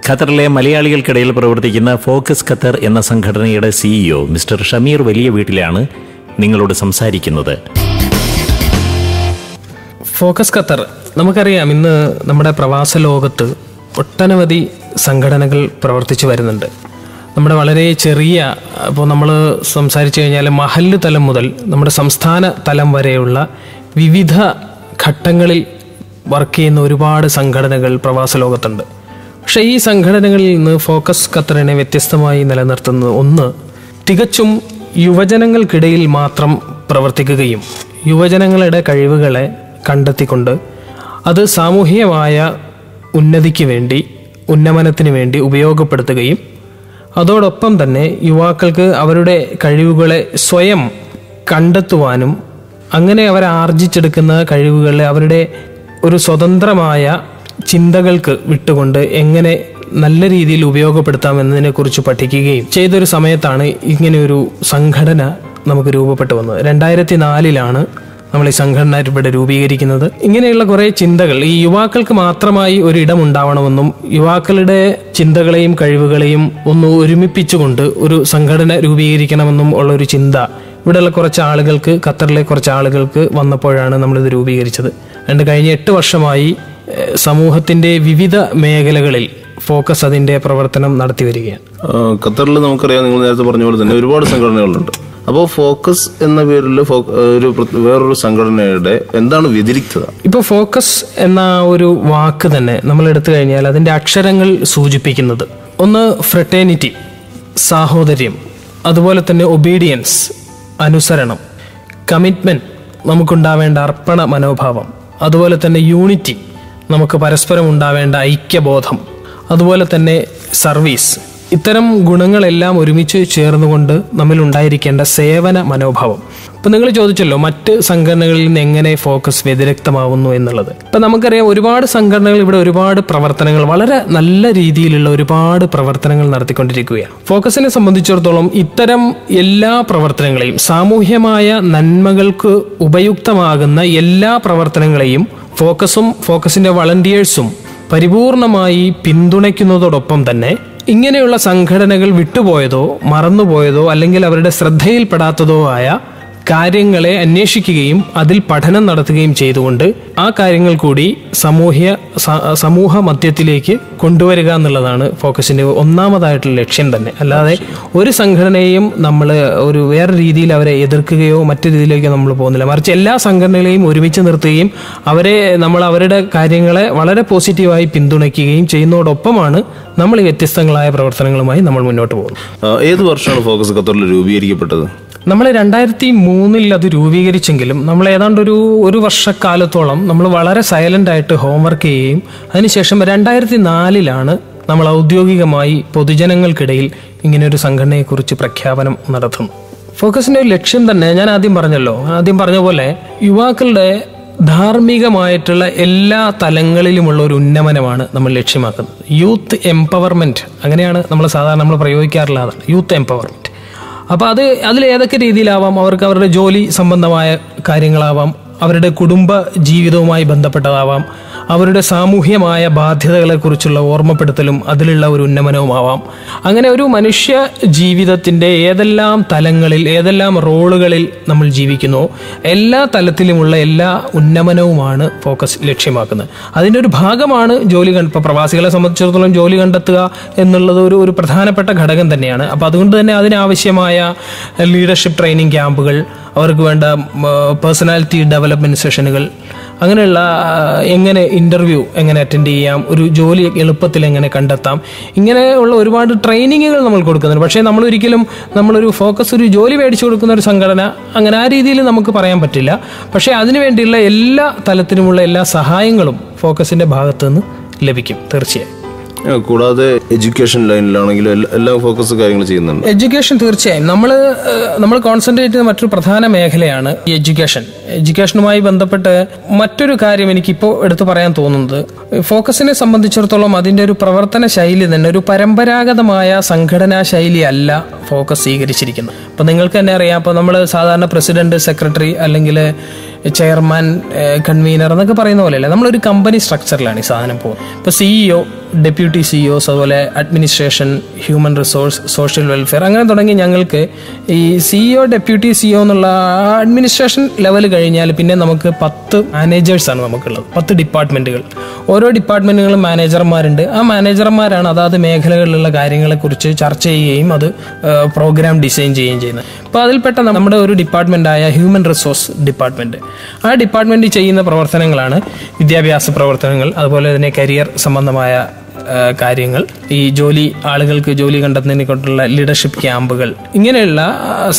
ഖത്തറിലെ മലയാളികൾക്കിടയിൽ പ്രവർത്തിക്കുന്ന focus Qatar എന്ന സംഘടനയുടെ CEO മിസ്റ്റർ ഷമീർ വലിയ വീട്ടിലാണ് നിങ്ങളോട് സംസാരിക്കുന്നത്. ഫോക്കസ് ഖത്തർ നമുക്കറിയാം, ഇന്ന് നമ്മുടെ പ്രവാസ ലോകത്ത് ഒട്ടനവധി സംഘടനകൾ പ്രവർത്തിച്ചു വരുന്നുണ്ട്. നമ്മുടെ വളരെ ചെറിയ, ഇപ്പോൾ നമ്മൾ സംസാരിച്ചു കഴിഞ്ഞാൽ മഹല്ല് തലം മുതൽ നമ്മുടെ സംസ്ഥാന തലം വരെയുള്ള വിവിധ ഘട്ടങ്ങളിൽ വർക്ക് ചെയ്യുന്ന ഒരുപാട് സംഘടനകൾ പ്രവാസ ലോകത്തുണ്ട്. പക്ഷേ ഈ സംഘടനകളിൽ നിന്ന് ഫോക്കസ് ഖത്തറിനെ വ്യത്യസ്തമായി നിലനിർത്തുന്നത് ഒന്ന്, തികച്ചും യുവജനങ്ങൾക്കിടയിൽ മാത്രം പ്രവർത്തിക്കുകയും യുവജനങ്ങളുടെ കഴിവുകളെ കണ്ടെത്തിക്കൊണ്ട് അത് സാമൂഹികമായ ഉന്നതിക്ക് വേണ്ടി, ഉന്നമനത്തിന് വേണ്ടി ഉപയോഗപ്പെടുത്തുകയും അതോടൊപ്പം തന്നെ യുവാക്കൾക്ക് അവരുടെ കഴിവുകളെ സ്വയം കണ്ടെത്തുവാനും അങ്ങനെ അവർ ആർജിച്ചെടുക്കുന്ന കഴിവുകളെ അവരുടെ ഒരു സ്വതന്ത്രമായ ചിന്തകൾക്ക് വിട്ടുകൊണ്ട് എങ്ങനെ നല്ല രീതിയിൽ ഉപയോഗപ്പെടുത്താമെന്നതിനെക്കുറിച്ച് പഠിക്കുകയും ചെയ്തൊരു സമയത്താണ് ഇങ്ങനെയൊരു സംഘടന നമുക്ക് രൂപപ്പെട്ടു വന്നത്. 2004 നമ്മൾ ഈ സംഘടന ഇവിടെ രൂപീകരിക്കുന്നത്. ഇങ്ങനെയുള്ള കുറേ ചിന്തകൾ ഈ യുവാക്കൾക്ക് മാത്രമായി ഒരിടം ഉണ്ടാവണമെന്നും യുവാക്കളുടെ ചിന്തകളെയും കഴിവുകളെയും ഒന്ന് ഒരുമിപ്പിച്ചുകൊണ്ട് ഒരു സംഘടന രൂപീകരിക്കണമെന്നും ഉള്ളൊരു ചിന്ത ഇവിടെയുള്ള കുറച്ച് ആളുകൾക്ക്, ഖത്തറിലെ കുറച്ച് ആളുകൾക്ക് വന്നപ്പോഴാണ് നമ്മളിത് രൂപീകരിച്ചത്. കഴിഞ്ഞ 8 വർഷമായി സമൂഹത്തിന്റെ വിവിധ മേഖലകളിൽ ഫോക്കസ് അതിന്റെ പ്രവർത്തനം നടത്തി വരികയാണ്. ഖത്തറിൽ നമുക്കറിയാം, നിങ്ങൾ നേരത്തെ പറഞ്ഞ പോലെ തന്നെ ഒരുപാട് സംഘടനകളുണ്ട്. അപ്പോൾ ഫോക്കസ് എന്ന പേരിൽ വേറൊരു സംഘടനയുടെ എന്താണ് വ്യതിരിക്തത? ഇപ്പോൾ ഫോക്കസ് എന്ന ഒരു വാക്ക് തന്നെ നമ്മൾ എടുത്തു കഴിഞ്ഞാൽ അതിന്റെ അക്ഷരങ്ങൾ സൂചിപ്പിക്കുന്നത് ഒന്ന് ഫ്രട്ടേണിറ്റി, സാഹോദര്യം, അതുപോലെ തന്നെ ഒബീഡിയൻസ്, അനുസരണം, കമ്മിറ്റ്മെന്റ്, നമുക്കുണ്ടാവേണ്ട അർപ്പണ മനോഭാവം, അതുപോലെ തന്നെ യൂണിറ്റി, നമുക്ക് പരസ്പരം ഉണ്ടാവേണ്ട ഐക്യബോധം, അതുപോലെ തന്നെ സർവീസ്. ഇത്തരം ഗുണങ്ങളെല്ലാം ഒരുമിച്ച് ചേർന്നുകൊണ്ട് നമ്മിൽ ഉണ്ടായിരിക്കേണ്ട സേവന മനോഭാവം. ഇപ്പം നിങ്ങൾ ചോദിച്ചല്ലോ മറ്റ് സംഘടനകളിൽ നിന്ന് എങ്ങനെ ഫോക്കസ് വ്യതിരിക്തമാവുന്നു എന്നുള്ളത്. ഇപ്പം നമുക്കറിയാം, ഒരുപാട് സംഘടനകൾ ഇവിടെ ഒരുപാട് പ്രവർത്തനങ്ങൾ, വളരെ നല്ല രീതിയിലുള്ള ഒരുപാട് പ്രവർത്തനങ്ങൾ നടത്തിക്കൊണ്ടിരിക്കുകയാണ്. ഫോക്കസിനെ സംബന്ധിച്ചിടത്തോളം ഇത്തരം എല്ലാ പ്രവർത്തനങ്ങളെയും, സാമൂഹ്യമായ നന്മകൾക്ക് ഉപയുക്തമാകുന്ന എല്ലാ പ്രവർത്തനങ്ങളെയും ഫോക്കസും ഫോക്കസിന്റെ വളണ്ടിയേഴ്സും പരിപൂർണമായി പിന്തുണയ്ക്കുന്നതോടൊപ്പം തന്നെ ഇങ്ങനെയുള്ള സംഘടനകൾ വിട്ടുപോയതോ മറന്നുപോയതോ അല്ലെങ്കിൽ അവരുടെ ശ്രദ്ധയിൽപ്പെടാത്തതോ ആയ കാര്യങ്ങളെ അന്വേഷിക്കുകയും അതിൽ പഠനം നടത്തുകയും ചെയ്തുകൊണ്ട് ആ കാര്യങ്ങൾ കൂടി സമൂഹ മധ്യത്തിലേക്ക് കൊണ്ടുവരിക എന്നുള്ളതാണ് ഫോക്കസിന്റെ ഒന്നാമതായിട്ടുള്ള ലക്ഷ്യം തന്നെ. അല്ലാതെ ഒരു സംഘടനയെയും നമ്മൾ ഒരു വേറെ രീതിയിൽ അവരെ എതിർക്കുകയോ മറ്റു രീതിയിലേക്കോ നമ്മൾ പോകുന്നില്ല. മറിച്ച് എല്ലാ സംഘടനകളെയും ഒരുമിച്ച് നിർത്തുകയും നമ്മൾ അവരുടെ കാര്യങ്ങളെ വളരെ പോസിറ്റീവായി പിന്തുണയ്ക്കുകയും ചെയ്യുന്നതോടൊപ്പമാണ് നമ്മൾ ഈ വ്യത്യസ്തങ്ങളായ പ്രവർത്തനങ്ങളുമായി നമ്മൾ മുന്നോട്ട് പോകുന്നത്. ഏത് വർഷമാണ് ഫോക്കസ് ഖത്തറിൽ രൂപീകരിക്കപ്പെട്ടത്? നമ്മൾ 2003 അത് രൂപീകരിച്ചെങ്കിലും നമ്മൾ ഏതാണ്ട് ഒരു വർഷക്കാലത്തോളം നമ്മൾ വളരെ സൈലന്റ് ആയിട്ട് ഹോംവർക്ക് ചെയ്യുകയും അതിനുശേഷം 2004 നമ്മൾ ഔദ്യോഗികമായി പൊതുജനങ്ങൾക്കിടയിൽ ഇങ്ങനെയൊരു സംഘടനയെക്കുറിച്ച് പ്രഖ്യാപനം നടത്തുന്നു. ഫോക്കസിന്റെ ഒരു ലക്ഷ്യം തന്നെ ഞാൻ ആദ്യം പറഞ്ഞ പോലെ യുവാക്കളുടെ ധാർമ്മികമായിട്ടുള്ള എല്ലാ തലങ്ങളിലുമുള്ള ഒരു ഉന്നമനമാണ് നമ്മൾ ലക്ഷ്യമാക്കുന്നത്. യൂത്ത് എംപവർമെന്റ്, അങ്ങനെയാണ് നമ്മൾ പ്രയോഗിക്കാറുള്ളത്, യൂത്ത് എംപവർമെന്റ്. അപ്പോൾ അതിൽ ഏതൊക്കെ രീതിയിലാവാം, അവർക്ക് അവരുടെ ജോലി സംബന്ധമായ കാര്യങ്ങളാവാം, അവരുടെ കുടുംബ ജീവിതവുമായി ബന്ധപ്പെട്ടതാവാം, അവരുടെ സാമൂഹ്യമായ ബാധ്യതകളെക്കുറിച്ചുള്ള ഓർമ്മപ്പെടുത്തലും അതിലുള്ള ഒരു ഉന്നമനവുമാവാം. അങ്ങനെ ഒരു മനുഷ്യ ജീവിതത്തിൻ്റെ ഏതെല്ലാം തലങ്ങളിൽ, ഏതെല്ലാം റോളുകളിൽ നമ്മൾ ജീവിക്കുന്നോ എല്ലാ തലത്തിലുമുള്ള എല്ലാ ഉന്നമനവുമാണ് ഫോക്കസ് ലക്ഷ്യമാക്കുന്നത്. അതിൻ്റെ ഒരു ഭാഗമാണ് ഇപ്പോൾ പ്രവാസികളെ സംബന്ധിച്ചിടത്തോളം ജോലി കണ്ടെത്തുക എന്നുള്ളത് ഒരു പ്രധാനപ്പെട്ട ഘടകം തന്നെയാണ്. അപ്പോൾ അതുകൊണ്ട് തന്നെ അതിനാവശ്യമായ ലീഡർഷിപ്പ് ട്രെയിനിങ് ക്യാമ്പുകൾ, അവർക്ക് വേണ്ട പേഴ്സണാലിറ്റി ഡെവലപ്മെൻറ്റ് സെഷനുകൾ, അങ്ങനെയുള്ള എങ്ങനെ ഇൻ്റർവ്യൂ എങ്ങനെ അറ്റൻഡ് ചെയ്യാം, ഒരു ജോലി എളുപ്പത്തിൽ എങ്ങനെ കണ്ടെത്താം, ഇങ്ങനെയുള്ള ഒരുപാട് ട്രെയിനിങ്ങുകൾ നമ്മൾ കൊടുക്കുന്നുണ്ട്. പക്ഷേ നമ്മളൊരു ഫോക്കസ് ഒരു ജോലി മേടിച്ചു കൊടുക്കുന്ന ഒരു സംഘടന അങ്ങനെ ആ രീതിയിൽ നമുക്ക് പറയാൻ പറ്റില്ല. പക്ഷേ അതിനുവേണ്ടിയുള്ള എല്ലാ തലത്തിലുമുള്ള എല്ലാ സഹായങ്ങളും ഫോക്കസിൻ്റെ ഭാഗത്തു നിന്ന് ലഭിക്കും തീർച്ചയായും. കൂടാതെ എഡ്യൂക്കേഷൻ ലൈനിലാണെങ്കിലും എല്ലാം ഫോക്കസ് കാര്യങ്ങൾ ചെയ്യുന്നുണ്ട്. എഡ്യൂക്കേഷൻ തീർച്ചയായും നമ്മൾ കോൺസെൻട്രേറ്റ് ചെയ്യുന്ന മറ്റൊരു പ്രധാന മേഖലയാണ് ഈ എഡ്യൂക്കേഷനുമായി ബന്ധപ്പെട്ട് മറ്റൊരു കാര്യം എനിക്കിപ്പോൾ എടുത്തു പറയാൻ തോന്നുന്നത്, ഫോക്കസിനെ സംബന്ധിച്ചിടത്തോളം അതിൻ്റെ ഒരു പ്രവർത്തന ശൈലി തന്നെ ഒരു പരമ്പരാഗതമായ സംഘടനാ ശൈലി അല്ല ഫോക്കസ് സ്വീകരിച്ചിരിക്കുന്നത്. അപ്പം നിങ്ങൾക്ക് തന്നെ അറിയാം, അപ്പോൾ നമ്മൾ സാധാരണ പ്രസിഡന്റ്, സെക്രട്ടറി അല്ലെങ്കിൽ ചെയർമാൻ, കൺവീനർ എന്നൊക്കെ പറയുന്ന പോലെയല്ല. നമ്മളൊരു കമ്പനി സ്ട്രക്ചറിലാണ് ഈ സാധനം പോകുന്നത്. ഇപ്പോൾ CEO, ഡെപ്യൂട്ടി CEOs, അതുപോലെ administration, human resource, social welfare, അങ്ങനെ തുടങ്ങി ഞങ്ങൾക്ക് ഈ CEO, ഡെപ്യൂട്ടി CEO എന്നുള്ള അഡ്മിനിസ്ട്രേഷൻ ലെവൽ കഴിഞ്ഞാൽ പിന്നെ നമുക്ക് 10 മാനേജേഴ്സാണ് നമുക്കുള്ളത്, 10 ഡിപ്പാർട്ട്മെന്റുകൾ. ഓരോ ഡിപ്പാർട്ട്മെന്റുകളും മാനേജർമാരുണ്ട്. ആ മാനേജർമാരാണ് അതാത് മേഖലകളിലുള്ള കാര്യങ്ങളെക്കുറിച്ച് ചർച്ച ചെയ്യുകയും അത് പ്രോഗ്രാം ഡിസൈൻ ചെയ്യുകയും ചെയ്യുന്നത്. അപ്പോൾ അതിൽപ്പെട്ട നമ്മുടെ ഒരു ഡിപ്പാർട്ട്മെന്റായ ഹ്യൂമൻ റിസോഴ്സ് ഡിപ്പാർട്ട്മെന്റ്, ആ ഡിപ്പാർട്ട്മെന്റ് ചെയ്യുന്ന പ്രവർത്തനങ്ങളാണ് വിദ്യാഭ്യാസ പ്രവർത്തനങ്ങൾ, അതുപോലെ തന്നെ കരിയർ സംബന്ധമായ കാര്യങ്ങൾ, ഈ ആളുകൾക്ക് ജോലി കണ്ടെത്തുന്നതിനെ കൊണ്ടുള്ള ലീഡർഷിപ്പ് ക്യാമ്പുകൾ, ഇങ്ങനെയുള്ള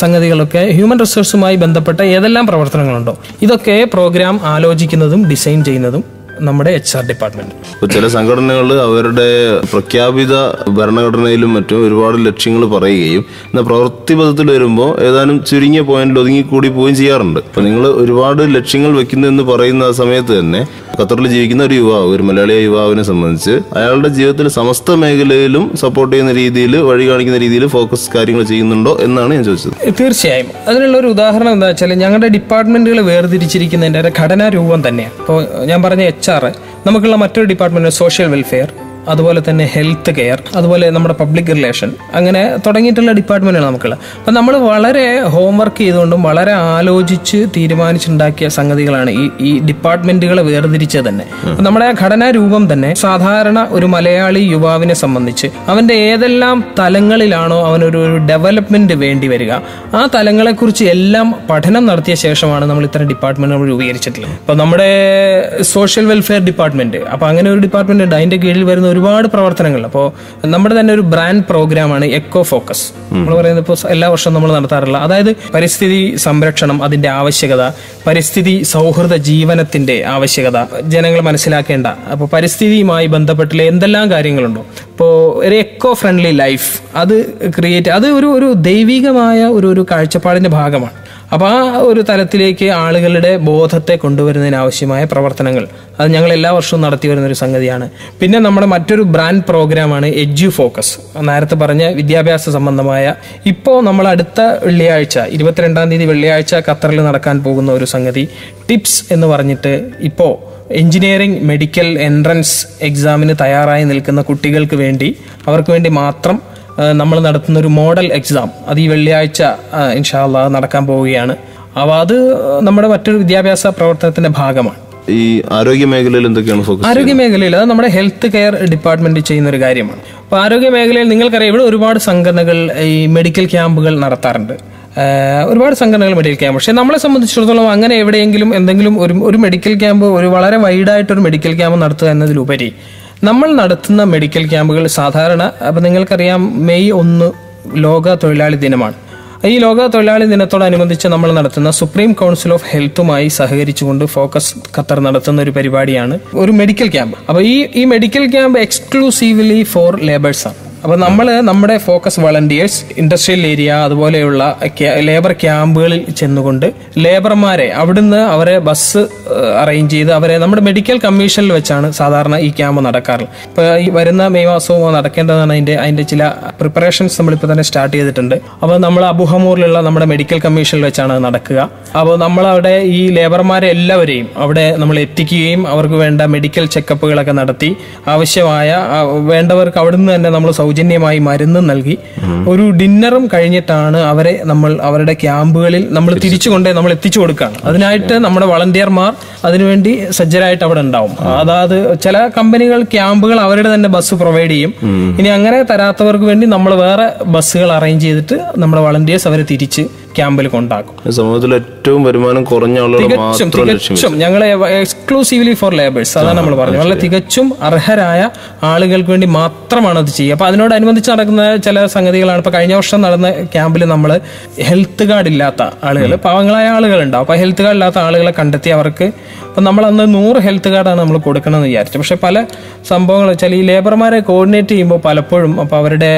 സംഗതികളൊക്കെ ഹ്യൂമൻ റിസോഴ്സുമായി ബന്ധപ്പെട്ട ഏതെല്ലാം പ്രവർത്തനങ്ങളുണ്ടോ ഇതൊക്കെ പ്രോഗ്രാം ആലോചിക്കുന്നതും ഡിസൈൻ ചെയ്യുന്നതും നമ്മുടെ HR ഡിപ്പാർട്ട്മെന്റ്. ചില സംഘടനകൾ അവരുടെ പ്രഖ്യാപിത ഭരണഘടനയിലും മറ്റും ഒരുപാട് ലക്ഷ്യങ്ങൾ പറയുകയും എന്നാൽ പ്രവൃത്തി പദത്തിൽ വരുമ്പോൾ ഏതാനും ചുരുങ്ങിയ പോയിന്റിൽ ഒതുങ്ങിക്കൂടി പോവുകയും ചെയ്യാറുണ്ട്. അപ്പൊ നിങ്ങൾ ഒരുപാട് ലക്ഷ്യങ്ങൾ വെക്കുന്നു എന്ന് പറയുന്ന സമയത്ത് തന്നെ ഖത്തറിൽ ജീവിക്കുന്ന ഒരു യുവാവ്, ഒരു മലയാളിയായ യുവാവിനെ സംബന്ധിച്ച് അയാളുടെ ജീവിതത്തിൽ സമസ്ത മേഖലയിലും സപ്പോർട്ട് ചെയ്യുന്ന രീതിയിൽ, വഴി കാണിക്കുന്ന രീതിയിൽ ഫോക്കസ് കാര്യങ്ങൾ ചെയ്യുന്നുണ്ടോ എന്നാണ് ഞാൻ ചോദിച്ചത്. തീർച്ചയായും അതിനുള്ള ഒരു ഉദാഹരണം എന്താ വെച്ചാൽ, ഞങ്ങളുടെ ഡിപ്പാർട്ട്മെന്റുകൾ വേർതിരിച്ചിരിക്കുന്നതിന്റെ ഘടനാ രൂപം തന്നെയാണ്. ഇപ്പോൾ ഞാൻ പറഞ്ഞ HR, നമുക്കുള്ള മറ്റൊരു ഡിപ്പാർട്ട്മെന്റ് സോഷ്യൽ വെൽഫെയർ, അതുപോലെ തന്നെ ഹെൽത്ത് കെയർ, അതുപോലെ നമ്മുടെ പബ്ലിക് റിലേഷൻ, അങ്ങനെ തുടങ്ങിയിട്ടുള്ള ഡിപ്പാർട്ട്മെന്റുകളാണ് നമുക്കുള്ളത്. അപ്പം നമ്മൾ വളരെ ഹോംവർക്ക് ചെയ്തുകൊണ്ടും വളരെ ആലോചിച്ച് തീരുമാനിച്ചുണ്ടാക്കിയ സംഗതികളാണ് ഈ ഡിപ്പാർട്ട്മെന്റുകളെ വേർതിരിച്ചത് തന്നെ. നമ്മുടെ ഘടനാ രൂപം തന്നെ സാധാരണ ഒരു മലയാളി യുവാവിനെ സംബന്ധിച്ച് അവന്റെ ഏതെല്ലാം തലങ്ങളിലാണോ അവനൊരു ഡെവലപ്മെന്റ് വേണ്ടി വരിക, ആ തലങ്ങളെക്കുറിച്ച് എല്ലാം പഠനം നടത്തിയ ശേഷമാണ് നമ്മൾ ഇത്തരം ഡിപ്പാർട്ട്മെന്റ് രൂപീകരിച്ചിട്ടുള്ളത്. ഇപ്പൊ നമ്മുടെ സോഷ്യൽ വെൽഫെയർ ഡിപ്പാർട്ട്മെന്റ്, അപ്പൊ അങ്ങനെ ഒരു ഡിപ്പാർട്ട്മെന്റ് ഉണ്ട്. അതിന്റെ കീഴിൽ വരുന്ന ഒരുപാട് പ്രവർത്തനങ്ങൾ. അപ്പോൾ നമ്മുടെ തന്നെ ഒരു ബ്രാൻഡ് പ്രോഗ്രാമാണ് എക്കോ ഫോക്കസ്. നമ്മൾ പറയുന്നത് ഇപ്പോൾ എല്ലാ വർഷവും നമ്മൾ നടത്താറുള്ള, അതായത് പരിസ്ഥിതി സംരക്ഷണം, അതിന്റെ ആവശ്യകത, പരിസ്ഥിതി സൗഹൃദ ജീവനത്തിന്റെ ആവശ്യകത, ജനങ്ങൾ മനസ്സിലാക്കേണ്ട, അപ്പോൾ പരിസ്ഥിതിയുമായി ബന്ധപ്പെട്ടുള്ള എന്തെല്ലാം കാര്യങ്ങളുണ്ടോ, ഇപ്പോൾ ഒരു എക്കോ ഫ്രണ്ട്ലി ലൈഫ് അത് ക്രിയേറ്റ്, അത് ഒരു ദൈവികമായ ഒരു കാഴ്ചപ്പാടിന്റെ ഭാഗമാണ്. അപ്പോൾ ആ ഒരു തലത്തിലേക്ക് ആളുകളുടെ ബോധത്തെ കൊണ്ടുവരുന്നതിന് ആവശ്യമായ പ്രവർത്തനങ്ങൾ അത് ഞങ്ങൾ എല്ലാ വർഷവും നടത്തി വരുന്ന ഒരു സംഗതിയാണ്. പിന്നെ നമ്മുടെ മറ്റൊരു ബ്രാൻഡ് പ്രോഗ്രാമാണ് എഡ്യു ഫോക്കസ്. നേരത്തെ പറഞ്ഞ വിദ്യാഭ്യാസ സംബന്ധമായ, ഇപ്പോൾ നമ്മൾ അടുത്ത വെള്ളിയാഴ്ച 22-ാം തീയതി വെള്ളിയാഴ്ച ഖത്തറിൽ നടക്കാൻ പോകുന്ന ഒരു സംഗതി ടിപ്സ് എന്ന് പറഞ്ഞിട്ട്, ഇപ്പോൾ എഞ്ചിനീയറിംഗ് മെഡിക്കൽ എൻട്രൻസ് എക്സാമിന് തയ്യാറായി നിൽക്കുന്ന കുട്ടികൾക്ക് വേണ്ടി, അവർക്ക് വേണ്ടി മാത്രം നമ്മൾ നടത്തുന്ന ഒരു മോഡൽ എക്സാം, അത് ഈ വെള്ളിയാഴ്ച ഇൻഷാ അല്ലാഹ് നടക്കാൻ പോവുകയാണ്. അപ്പോൾ അത് നമ്മുടെ മറ്റൊരു വിദ്യാഭ്യാസ പ്രവർത്തനത്തിന്റെ ഭാഗമാണ്. ഈ ആരോഗ്യ മേഖലയിൽ എന്തൊക്കെയാണ് ഫോക്കസ്? ആരോഗ്യ മേഖലയിൽ അത് നമ്മുടെ ഹെൽത്ത് കെയർ ഡിപ്പാർട്ട്മെന്റ് ചെയ്യുന്ന ഒരു കാര്യമാണ്. അപ്പോൾ ആരോഗ്യ മേഖലയിൽ നിങ്ങൾക്കറിയാം, ഇവിടെ ഒരുപാട് സംഘടനകൾ ഈ മെഡിക്കൽ ക്യാമ്പുകൾ നടത്താറുണ്ട്. ഒരുപാട് സംഘടനകൾ മെഡിക്കൽ ക്യാമ്പ്. പക്ഷെ നമ്മളെ സംബന്ധിച്ചിടത്തോളം അങ്ങനെ എവിടെയെങ്കിലും എന്തെങ്കിലും ഒരു മെഡിക്കൽ ക്യാമ്പ്, ഒരു വളരെ വൈഡായിട്ടൊരു മെഡിക്കൽ ക്യാമ്പ് നടത്തുക എന്നതിലുപരി നമ്മൾ നടത്തുന്ന മെഡിക്കൽ ക്യാമ്പുകൾ സാധാരണ, അപ്പം നിങ്ങൾക്കറിയാം, മെയ് 1 ലോക തൊഴിലാളി ദിനമാണ്. ഈ ലോക തൊഴിലാളി ദിനത്തോടനുബന്ധിച്ച് നമ്മൾ നടത്തുന്ന സുപ്രീം കൗൺസിൽ ഓഫ് ഹെൽത്തുമായി സഹകരിച്ചുകൊണ്ട് ഫോക്കസ് ഖത്തർ നടത്തുന്ന ഒരു പരിപാടിയാണ് ഒരു മെഡിക്കൽ ക്യാമ്പ്. അപ്പോൾ ഈ മെഡിക്കൽ ക്യാമ്പ് എക്സ്ക്ലൂസീവ്ലി ഫോർ ലേബേഴ്സാണ്. അപ്പോൾ നമ്മുടെ ഫോക്കസ് വളണ്ടിയേഴ്സ് ഇൻഡസ്ട്രിയൽ ഏരിയ അതുപോലെയുള്ള ലേബർ ക്യാമ്പുകളിൽ ചെന്നുകൊണ്ട് ലേബർമാരെ അവിടുന്ന് അവരെ ബസ് അറേഞ്ച് ചെയ്ത് അവരെ നമ്മുടെ മെഡിക്കൽ കമ്മീഷനിൽ വെച്ചാണ് സാധാരണ ഈ ക്യാമ്പ് നടക്കാറുള്ളത്. ഇപ്പോൾ ഈ വരുന്ന മെയ് മാസവും നടക്കേണ്ടതാണ്. അതിന്റെ ചില പ്രിപ്പറേഷൻസ് നമ്മളിപ്പോൾ തന്നെ സ്റ്റാർട്ട് ചെയ്തിട്ടുണ്ട്. അപ്പോൾ നമ്മൾ അബുഹമൂറിലുള്ള നമ്മുടെ മെഡിക്കൽ കമ്മീഷനിൽ വെച്ചാണ് നടക്കുക. അപ്പോൾ നമ്മളവിടെ ഈ ലേബർമാരെ എല്ലാവരെയും അവിടെ നമ്മൾ എത്തിക്കുകയും അവർക്ക് വേണ്ട മെഡിക്കൽ ചെക്കപ്പുകളൊക്കെ നടത്തി ആവശ്യമായ വേണ്ടവർക്ക് അവിടുന്ന് തന്നെ നമ്മൾ സൗജന്യമായി മരുന്ന് നൽകി ഒരു ഡിന്നറും കഴിഞ്ഞിട്ടാണ് അവരുടെ ക്യാമ്പുകളിൽ നമ്മൾ തിരിച്ചുകൊണ്ട് നമ്മൾ എത്തിച്ചു കൊടുക്കുകയാണ്. അതിനായിട്ട് നമ്മുടെ വളണ്ടിയർമാർ അതിനുവേണ്ടി സജ്ജരായിട്ട് അവിടെ ഉണ്ടാവും. അതായത് ചില കമ്പനികൾ ക്യാമ്പുകൾ അവരുടെ തന്നെ ബസ് പ്രൊവൈഡ് ചെയ്യും. ഇനി അങ്ങനെ തരാത്തവർക്ക് വേണ്ടി നമ്മൾ വേറെ ബസ്സുകൾ അറേഞ്ച് ചെയ്തിട്ട് നമ്മുടെ വളണ്ടിയേഴ്സ് അവരെ തിരിച്ച് ക്യാമ്പിൽ കൊണ്ടാക്കും. സമൂഹത്തിൽ ഏറ്റവും വരുമാനം കുറഞ്ഞ തികച്ചും ഞങ്ങൾ എക്സ്ക്ലൂസീവ്ലി ഫോർ ലേബേഴ്സ്, അതാണ് നമ്മൾ പറഞ്ഞത്. വളരെ തികച്ചും അർഹരായ ആളുകൾക്ക് വേണ്ടി മാത്രമാണ് അത് ചെയ്യുക. അപ്പൊ അതിനോടനുബന്ധിച്ച് നടക്കുന്ന ചില സംഗതികളാണ്. ഇപ്പൊ കഴിഞ്ഞ വർഷം നടന്ന ക്യാമ്പിൽ നമ്മൾ ഹെൽത്ത് കാർഡ് ഇല്ലാത്ത ആളുകൾ, പാവങ്ങളായ ആളുകളുണ്ടാവും. അപ്പൊ ഹെൽത്ത് കാർഡ് ഇല്ലാത്ത ആളുകളെ കണ്ടെത്തി അവർക്ക്, ഇപ്പം നമ്മൾ അന്ന് 100 ഹെൽത്ത് കാർഡാണ് നമ്മൾ കൊടുക്കണമെന്ന് വിചാരിച്ചു. പക്ഷെ പല സംഭവങ്ങൾ വെച്ചാൽ ഈ ലേബർമാരെ കോർഡിനേറ്റ് ചെയ്യുമ്പോൾ പലപ്പോഴും അപ്പോൾ അവരുടെ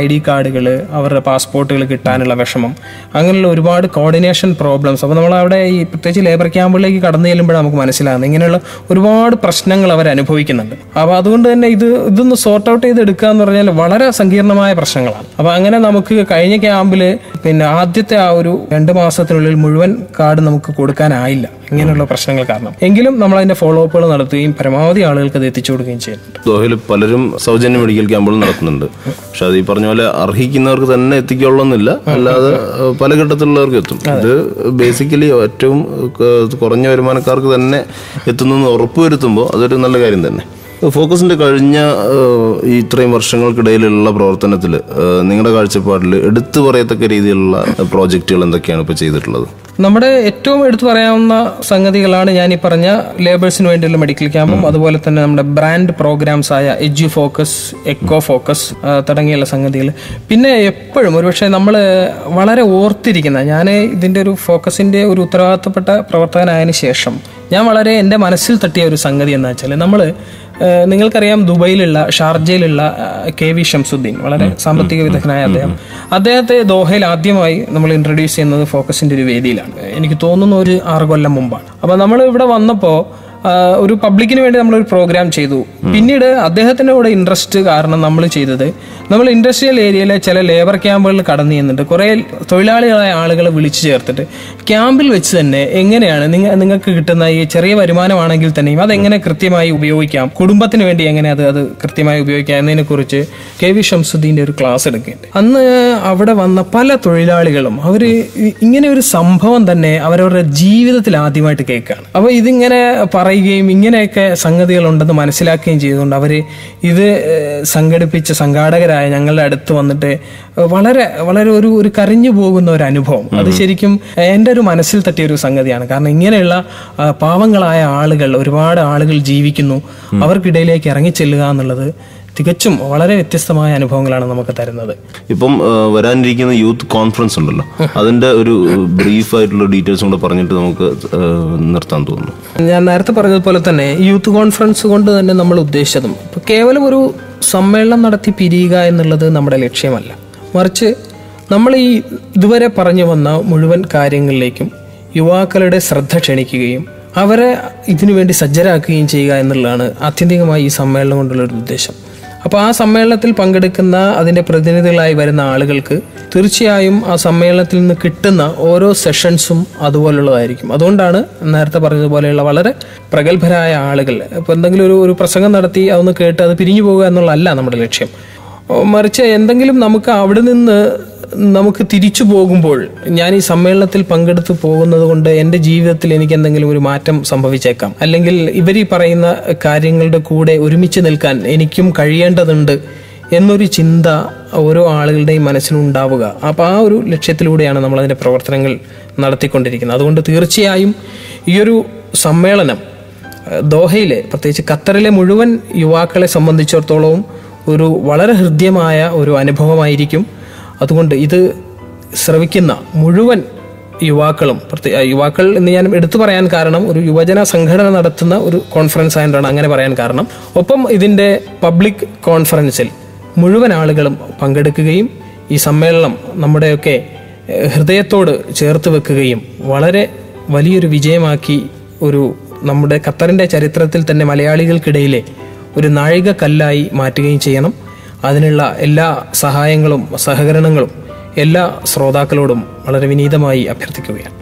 ID കാർഡുകൾ, അവരുടെ പാസ്പോർട്ടുകൾ കിട്ടാനുള്ള വിഷമം, അങ്ങനെയുള്ള ഒരുപാട് കോർഡിനേഷൻ പ്രോബ്ലംസ്. അപ്പോൾ നമ്മളവിടെ ഈ പ്രത്യേകിച്ച് ലേബർ ക്യാമ്പിലേക്ക് കടന്നു ചെല്ലുമ്പോഴാണ് നമുക്ക് മനസ്സിലാകുന്നത് ഇങ്ങനെയുള്ള ഒരുപാട് പ്രശ്നങ്ങൾ അവർ അനുഭവിക്കുന്നുണ്ട്. അപ്പോൾ അതുകൊണ്ട് തന്നെ ഇതൊന്ന് സോർട്ട് ഔട്ട് ചെയ്ത് എടുക്കുക എന്ന് പറഞ്ഞാൽ വളരെ സങ്കീർണമായ പ്രശ്നങ്ങളാണ്. അപ്പോൾ അങ്ങനെ നമുക്ക് കഴിഞ്ഞ ക്യാമ്പിൽ ആദ്യത്തെ ആ ഒരു 2 മാസത്തിനുള്ളിൽ മുഴുവൻ കാർഡ് നമുക്ക് കൊടുക്കാനായില്ല. ഇങ്ങനെയുള്ള പ്രശ്നങ്ങൾ കാരണം. എങ്കിലും നമ്മൾ അതിന്റെ ഫോളോ അപ്പുകൾ നടത്തുകയും പരമാവധി ആളുകൾക്ക് അത് എത്തിച്ചു കൊടുക്കുകയും ചെയ്യുന്നുണ്ട്. ദോഹയിൽ പലരും സൗജന്യ മെഡിക്കൽ ക്യാമ്പുകൾ നടത്തുന്നുണ്ട്. പക്ഷെ അത് ഈ പറഞ്ഞ പോലെ അർഹിക്കുന്നവർക്ക് തന്നെ എത്തിക്കൊള്ളുന്നില്ല, അല്ലാതെ പല ഘട്ടത്തിലുള്ളവർക്ക് എത്തും. ഇത് ബേസിക്കലി ഏറ്റവും കുറഞ്ഞ വരുമാനക്കാർക്ക് തന്നെ എത്തുന്നെന്ന് ഉറപ്പുവരുത്തുമ്പോൾ അതൊരു നല്ല കാര്യം തന്നെ. ഫോക്കസിന്റെ കഴിഞ്ഞ ഇത്രയും വർഷങ്ങൾക്കിടയിലുള്ള പ്രവർത്തനത്തിൽ നിങ്ങളുടെ കാഴ്ചപ്പാടിൽ എടുത്തു പറയത്തക്ക രീതിയിലുള്ള പ്രോജക്റ്റുകൾ എന്തൊക്കെയാണ് ഇപ്പോൾ ചെയ്തിട്ടുള്ളത്? നമ്മുടെ ഏറ്റവും എടുത്തു പറയാവുന്ന സംഗതികളാണ് ഞാൻ ഈ പറഞ്ഞ ലേബേഴ്സിന് വേണ്ടിയുള്ള മെഡിക്കൽ ക്യാമ്പും അതുപോലെ തന്നെ നമ്മുടെ ബ്രാൻഡ് പ്രോഗ്രാംസ് ആയ എഡ്യു ഫോക്കസ്, എക്കോ ഫോക്കസ് തുടങ്ങിയുള്ള സംഗതികൾ. പിന്നെ എപ്പോഴും ഒരുപക്ഷെ നമ്മൾ വളരെ ഓർത്തിരിക്കുന്ന, ഞാൻ ഇതിൻ്റെ ഒരു ഫോക്കസിൻ്റെ ഒരു ഉത്തരവാദിത്തപ്പെട്ട പ്രവർത്തകനായതിനു ശേഷം ഞാൻ വളരെ എൻ്റെ മനസ്സിൽ തട്ടിയ ഒരു സംഗതി എന്താ വെച്ചാൽ, നിങ്ങൾക്കറിയാം ദുബൈയിലുള്ള ഷാർജയിലുള്ള KV ഷംസുദ്ദീൻ, വളരെ സാമ്പത്തിക വിദഗ്ധനായ അദ്ദേഹത്തെ ദോഹയിൽ ആദ്യമായി നമ്മൾ ഇൻട്രൊഡ്യൂസ് ചെയ്യുന്നത് ഫോക്കസിന്റെ ഒരു വേദിയിലാണ്. എനിക്ക് തോന്നുന്നു ഒരു 6 കൊല്ലം മുമ്പാണ്. അപ്പൊ നമ്മൾ ഇവിടെ വന്നപ്പോൾ ഒരു പബ്ലിക്കിന് വേണ്ടി നമ്മളൊരു പ്രോഗ്രാം ചെയ്തു. പിന്നീട് അദ്ദേഹത്തിൻ്റെ കൂടെ ഇൻട്രസ്റ്റ് കാരണം നമ്മൾ ഇൻഡസ്ട്രിയൽ ഏരിയയിലെ ചില ലേബർ ക്യാമ്പുകളിൽ കടന്നു ചെന്നിട്ട് കുറേ തൊഴിലാളികളായ ആളുകളെ വിളിച്ചു ചേർത്തിട്ട് ക്യാമ്പിൽ വെച്ച് തന്നെ എങ്ങനെയാണ് നിങ്ങൾക്ക് കിട്ടുന്ന ഈ ചെറിയ വരുമാനമാണെങ്കിൽ തന്നെയും അതെങ്ങനെ കൃത്യമായി ഉപയോഗിക്കാം, കുടുംബത്തിന് വേണ്ടി എങ്ങനെ അത് കൃത്യമായി ഉപയോഗിക്കാം എന്നതിനെ കുറിച്ച് KV ഷംസുദ്ദീൻ്റെ ഒരു ക്ലാസ് എടുക്കുന്നുണ്ട്. അന്ന് അവിടെ വന്ന പല തൊഴിലാളികളും അവർ ഇങ്ങനെ ഒരു സംഭവം തന്നെ അവരവരുടെ ജീവിതത്തിൽ ആദ്യമായിട്ട് കേൾക്കുകയാണ്. അപ്പോൾ ഇതിങ്ങനെ പറയുകയും ഇങ്ങനെയൊക്കെ സംഗതികളുണ്ടെന്ന് മനസ്സിലാക്കുകയും ചെയ്തുകൊണ്ട് അവർ ഇത് സംഘടിപ്പിച്ച സംഘാടകരായ ഞങ്ങളുടെ അടുത്ത് വന്നിട്ട് വളരെ വളരെ ഒരു കരഞ്ഞു പോകുന്ന ഒരു അനുഭവം, അത് ശരിക്കും എൻ്റെ ഒരു മനസ്സിൽ തട്ടിയ ഒരു സംഗതിയാണ്. കാരണം ഇങ്ങനെയുള്ള പാവങ്ങളായ ആളുകൾ, ഒരുപാട് ആളുകൾ ജീവിക്കുന്നു, അവർക്കിടയിലേക്ക് ഇറങ്ങിച്ചെല്ലുക എന്നുള്ളത് തികച്ചും വളരെ വ്യത്യസ്തമായ അനുഭവങ്ങളാണ് നമുക്ക് തരുന്നത്. ഇപ്പം വരാനിരിക്കുന്ന യൂത്ത് കോൺഫറൻസ് ഉണ്ടല്ലോ, അതിന്റെ ഒരു ബ്രീഫ് ആയിട്ടുള്ള ഡീറ്റെയിൽസ് കൂടെ പറഞ്ഞിട്ട് നമുക്ക് നിർത്താൻ തോന്നുന്നു. ഞാൻ നേരത്തെ പറഞ്ഞതുപോലെ തന്നെ യൂത്ത് കോൺഫറൻസ് കൊണ്ട് തന്നെ നമ്മൾ ഉദ്ദേശിച്ചതും കേവലം ഒരു സമ്മേളനം നടത്തി പിരിയുക എന്നുള്ളത് നമ്മുടെ ലക്ഷ്യമല്ല. മറിച്ച് നമ്മൾ ഈ ഇതുവരെ പറഞ്ഞു വന്ന മുഴുവൻ കാര്യങ്ങളിലേക്കും യുവാക്കളുടെ ശ്രദ്ധ ക്ഷണിക്കുകയും അവരെ ഇതിനുവേണ്ടി സജ്ജരാക്കുകയും ചെയ്യുക എന്നുള്ളതാണ് ആത്യന്തികമായി ഈ സമ്മേളനം കൊണ്ടുള്ളൊരു ഉദ്ദേശം. അപ്പോൾ ആ സമ്മേളനത്തിൽ പങ്കെടുക്കുന്ന അതിൻ്റെ പ്രതിനിധികളായി വരുന്ന ആളുകൾക്ക് തീർച്ചയായും ആ സമ്മേളനത്തിൽ നിന്ന് കിട്ടുന്ന ഓരോ സെഷൻസും അതുപോലുള്ളതായിരിക്കും. അതുകൊണ്ടാണ് നേരത്തെ പറഞ്ഞതുപോലെയുള്ള വളരെ പ്രഗത്ഭരായ ആളുകൾ ഇപ്പോൾ എന്തെങ്കിലും ഒരു പ്രസംഗം നടത്തി അതൊന്ന് കേട്ട് അത് പിരിഞ്ഞു പോകുക എന്നുള്ളതല്ല നമ്മുടെ ലക്ഷ്യം. മറിച്ച് എന്തെങ്കിലും നമുക്ക് അവിടെ നിന്ന് നമുക്ക് തിരിച്ചു പോകുമ്പോൾ, ഞാൻ ഈ സമ്മേളനത്തിൽ പങ്കെടുത്തു പോകുന്നത് കൊണ്ട് എൻ്റെ ജീവിതത്തിൽ എനിക്ക് എന്തെങ്കിലും ഒരു മാറ്റം സംഭവിച്ചേക്കാം, അല്ലെങ്കിൽ ഇവരീ പറയുന്ന കാര്യങ്ങളുടെ കൂടെ ഒരുമിച്ച് നിൽക്കാൻ എനിക്കും കഴിയേണ്ടതുണ്ട് എന്നൊരു ചിന്ത ഓരോ ആളുകളുടെയും മനസ്സിലുണ്ടാവുക. അപ്പോൾ ആ ഒരു ലക്ഷ്യത്തിലൂടെയാണ് നമ്മളതിൻ്റെ പ്രവർത്തനങ്ങൾ നടത്തിക്കൊണ്ടിരിക്കുന്നത്. അതുകൊണ്ട് തീർച്ചയായും ഈയൊരു സമ്മേളനം ദോഹയിലെ, പ്രത്യേകിച്ച് ഖത്തറിലെ മുഴുവൻ യുവാക്കളെ സംബന്ധിച്ചിടത്തോളവും ഒരു വളരെ ഹൃദ്യമായ ഒരു അനുഭവമായിരിക്കും. അതുകൊണ്ട് ഇത് ശ്രവിക്കുന്ന മുഴുവൻ യുവാക്കൾ എന്ന് ഞാൻ എടുത്തു പറയാൻ കാരണം ഒരു യുവജന സംഘടന നടത്തുന്ന ഒരു കോൺഫറൻസ് ആയതുകൊണ്ടാണ് അങ്ങനെ പറയാൻ കാരണം. ഒപ്പം ഇതിൻ്റെ പബ്ലിക് കോൺഫറൻസിൽ മുഴുവൻ ആളുകളും പങ്കെടുക്കുകയും ഈ സമ്മേളനം നമ്മുടെയൊക്കെ ഹൃദയത്തോട് ചേർത്ത് വെക്കുകയും വളരെ വലിയൊരു വിജയമാക്കി നമ്മുടെ ഖത്തറിൻ്റെ ചരിത്രത്തിൽ തന്നെ മലയാളികൾക്കിടയിലെ ഒരു നാഴികക്കല്ലായി മാറ്റുകയും ചെയ്യണം. അതിനുള്ള എല്ലാ സഹായങ്ങളും സഹകരണങ്ങളും എല്ലാ ശ്രോതാക്കളോടും വളരെ വിനീതമായി അഭ്യർത്ഥിക്കുകയാണ്.